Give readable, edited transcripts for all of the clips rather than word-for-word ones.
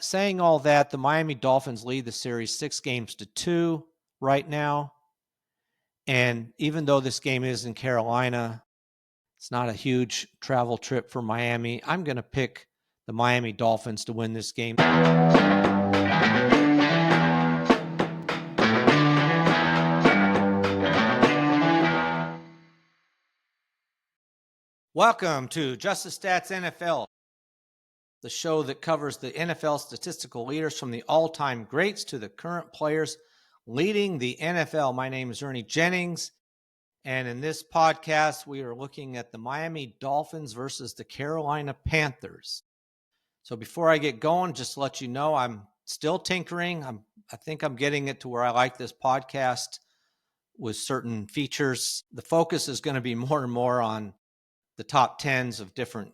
Saying all that, the Miami Dolphins lead the series 6-2 right now. And even though this game is in Carolina, it's not a huge travel trip for Miami. I'm going to pick the Miami Dolphins to win this game. Welcome to Just the Stats NFL, the show that covers the NFL statistical leaders from the all-time greats to the current players leading the NFL. My name is Ernie Jennings, and in this podcast, we are looking at the Miami Dolphins versus the Carolina Panthers. So before I get going, just to let you know, I'm still tinkering. I think I'm getting it to where I like this podcast with certain features. The focus is going to be more and more on the top 10s of different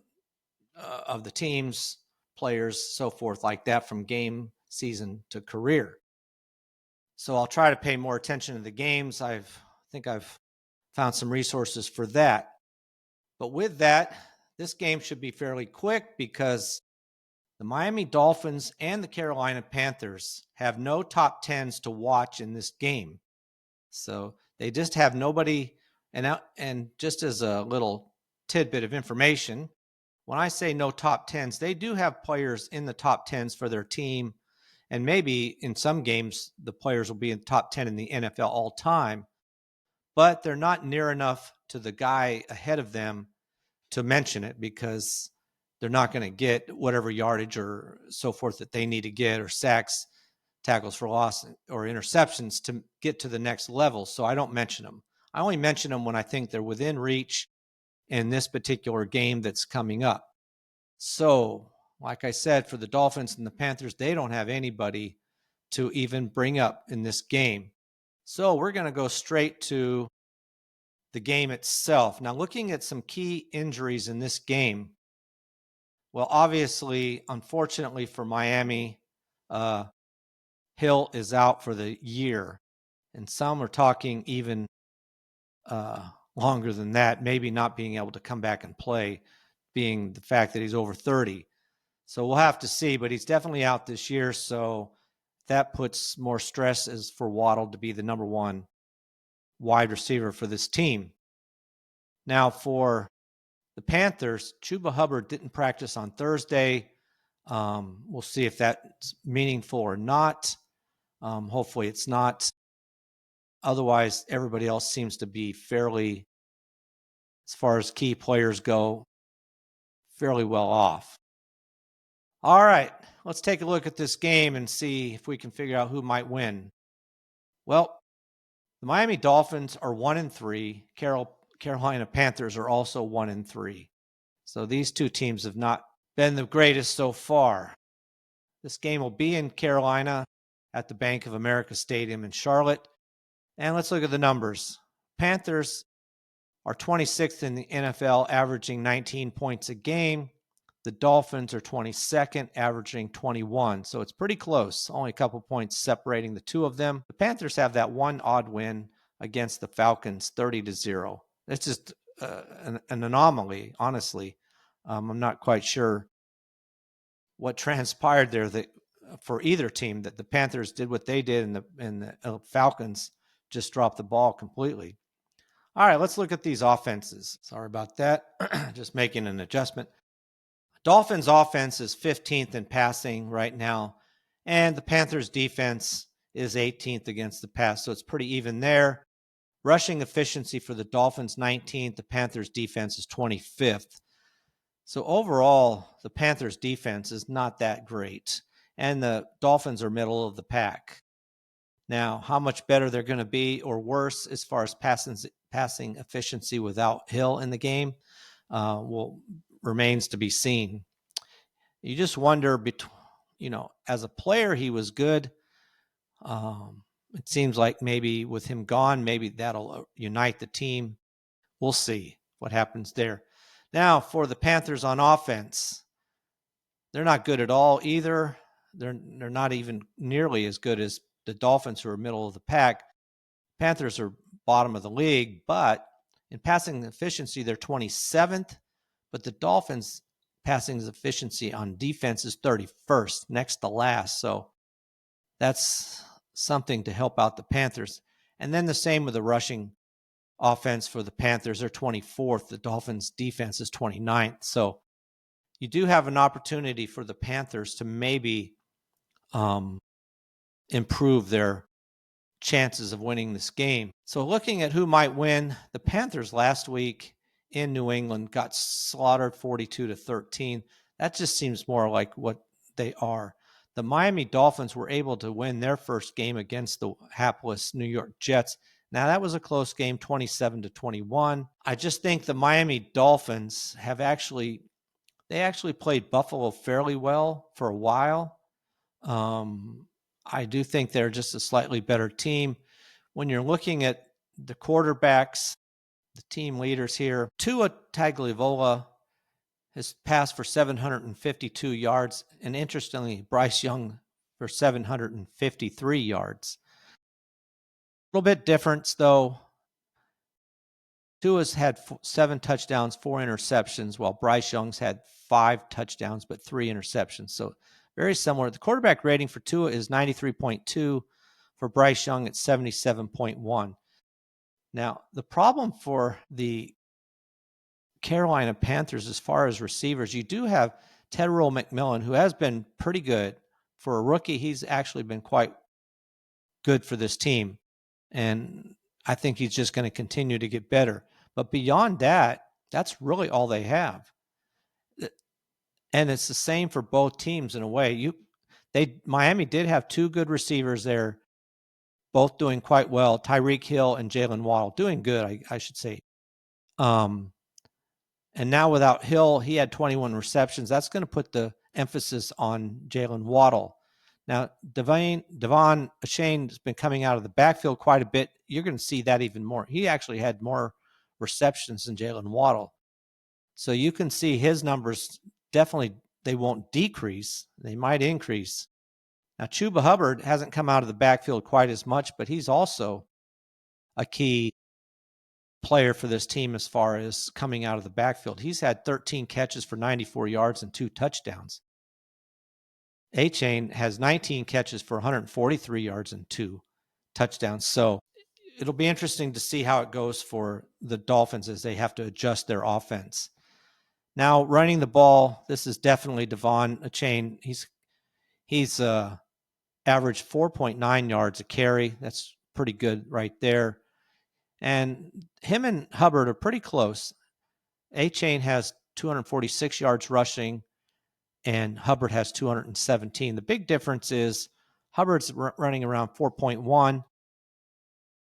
of the teams, players, so forth like that, from game, season to career. So I'll try to pay more attention to the games. I think I've found some resources for that. But with that, this game should be fairly quick because the Miami Dolphins and the Carolina Panthers have no top 10s to watch in this game. So they just have nobody. And just as a little tidbit of information, when I say no top 10s, they do have players in the top 10s for their team. And maybe in some games, the players will be in the top 10 in the NFL all time. But they're not near enough to the guy ahead of them to mention it, because they're not going to get whatever yardage or so forth that they need to get, or sacks, tackles for loss, or interceptions to get to the next level. So I don't mention them. I only mention them when I think they're within reach in this particular game that's coming up. So, like I said, for the Dolphins and the Panthers, they don't have anybody to even bring up in this game. So we're going to go straight to the game itself. Now, looking at some key injuries in this game, well, obviously, unfortunately for Miami, Hill is out for the year. And some are talking even longer than that, maybe not being able to come back and play, being the fact that he's over 30. So we'll have to see, but he's definitely out this year. So that puts more stress as for Waddle to be the number one wide receiver for this team. Now, for the Panthers, Chuba Hubbard didn't practice on Thursday. We'll see if that's meaningful or not. Hopefully it's not. Otherwise, everybody else seems to be fairly, as far as key players go, fairly well off. All right, let's take a look at this game and see if we can figure out who might win. Well, the Miami Dolphins are 1-3. Carolina Panthers are also 1-3. So these two teams have not been the greatest so far. This game will be in Carolina at the Bank of America Stadium in Charlotte. And let's look at the numbers. Panthers are 26th in the NFL, averaging 19 points a game. The Dolphins are 22nd, averaging 21. So it's pretty close, only a couple points separating the two of them. The Panthers have that one odd win against the Falcons, 30-0. It's just an anomaly, honestly. I'm not quite sure what transpired there that for either team, that the Panthers did what they did and the Falcons just dropped the ball completely. All right, let's look at these offenses. Sorry about that. Just making an adjustment. Dolphins offense is 15th in passing right now, and the Panthers defense is 18th against the pass, so it's pretty even there. Rushing efficiency for the Dolphins, 19th. The Panthers defense is 25th. So overall, the Panthers defense is not that great, and the Dolphins are middle of the pack. Now, how much better they're going to be or worse as far as passing efficiency without Hill in the game remains to be seen. You just wonder, as a player, he was good. It seems like maybe with him gone, maybe that'll unite the team. We'll see what happens there. Now, for the Panthers on offense, they're not good at all either. They're not even nearly as good as the Dolphins, who are middle of the pack. Panthers are bottom of the league, but in passing efficiency, they're 27th. But the Dolphins passing efficiency on defense is 31st, next to last. So that's something to help out the Panthers. And then the same with the rushing offense for the Panthers. They're 24th. The Dolphins defense is 29th. So you do have an opportunity for the Panthers to maybe improve their chances of winning this game. So looking at who might win, the Panthers last week in New England got slaughtered 42-13. That just seems more like what they are. The Miami Dolphins were able to win their first game against the hapless New York Jets. Now that was a close game, 27-21. I just think the Miami Dolphins have actually played Buffalo fairly well for a while. I do think they're just a slightly better team. When you're looking at the quarterbacks, the team leaders here, Tua Tagovailoa has passed for 752 yards, and interestingly, Bryce Young for 753 yards. A little bit difference, though. Tua's had 7 touchdowns, 4 interceptions, while Bryce Young's had 5 touchdowns, but 3 interceptions. So very similar. The quarterback rating for Tua is 93.2. For Bryce Young, it's 77.1. Now, the problem for the Carolina Panthers as far as receivers, you do have Tedrow McMillan, who has been pretty good. For a rookie, he's actually been quite good for this team. And I think he's just going to continue to get better. But beyond that, that's really all they have. And it's the same for both teams in a way. Miami did have 2 good receivers there, both doing quite well. Tyreek Hill and Jalen Waddle doing good, I should say. And now without Hill, he had 21 receptions. That's going to put the emphasis on Jalen Waddle. Now, Devon Achane has been coming out of the backfield quite a bit. You're going to see that even more. He actually had more receptions than Jalen Waddle. So you can see his numbers definitely, they won't decrease. They might increase. Now, Chuba Hubbard hasn't come out of the backfield quite as much, but he's also a key player for this team as far as coming out of the backfield. He's had 13 catches for 94 yards and 2 touchdowns. Achane has 19 catches for 143 yards and 2 touchdowns. So it'll be interesting to see how it goes for the Dolphins as they have to adjust their offense. Now, running the ball, this is definitely Devon Achane. He's averaged 4.9 yards a carry. That's pretty good right there. And him and Hubbard are pretty close. Achane has 246 yards rushing, and Hubbard has 217. The big difference is Hubbard's running around 4.1.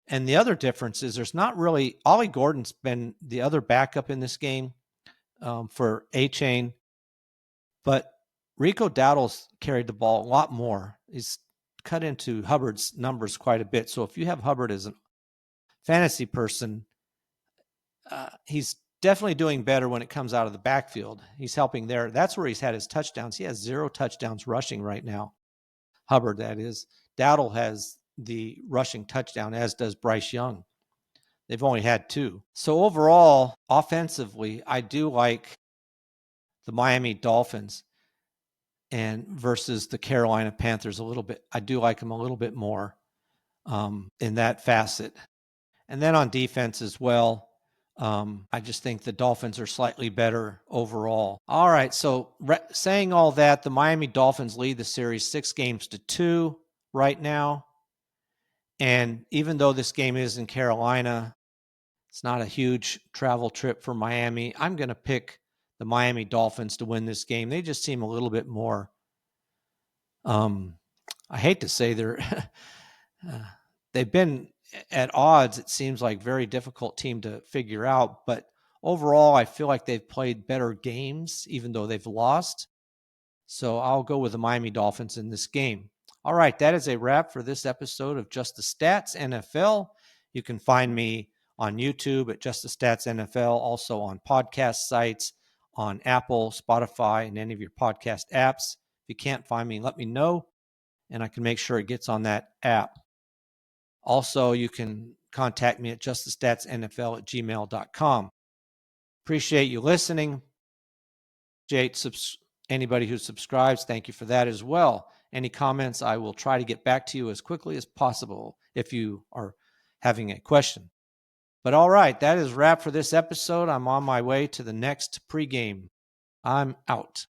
And the other difference is there's not really, Ollie Gordon's been the other backup in this game for Achane, but Rico Dowdle's carried the ball a lot more. He's cut into Hubbard's numbers quite a bit. So if you have Hubbard as a fantasy person, he's definitely doing better when it comes out of the backfield. He's helping there. That's where he's had his touchdowns. He has 0 touchdowns rushing right now. Hubbard, that is. Dowdle has the rushing touchdown, as does Bryce Young. They've only had 2. So overall, offensively, I do like the Miami Dolphins and versus the Carolina Panthers a little bit. I do like them a little bit more in that facet. And then on defense as well, I just think the Dolphins are slightly better overall. All right, so saying all that, the Miami Dolphins lead the series 6-2 right now. And even though this game is in Carolina, it's not a huge travel trip for Miami. I'm going to pick the Miami Dolphins to win this game. They just seem a little bit more, I hate to say they've been at odds. It seems like very difficult team to figure out, but overall, I feel like they've played better games, even though they've lost. So I'll go with the Miami Dolphins in this game. All right, that is a wrap for this episode of Just the Stats NFL. You can find me on YouTube at Just the Stats NFL, also on podcast sites, on Apple, Spotify, and any of your podcast apps. If you can't find me, let me know, and I can make sure it gets on that app. Also, you can contact me at justthestatsnfl@gmail.com. Appreciate you listening. appreciate anybody who subscribes. Thank you for that as well. Any comments, I will try to get back to you as quickly as possible if you are having a question. But all right, that is wrap for this episode. I'm on my way to the next pregame. I'm out.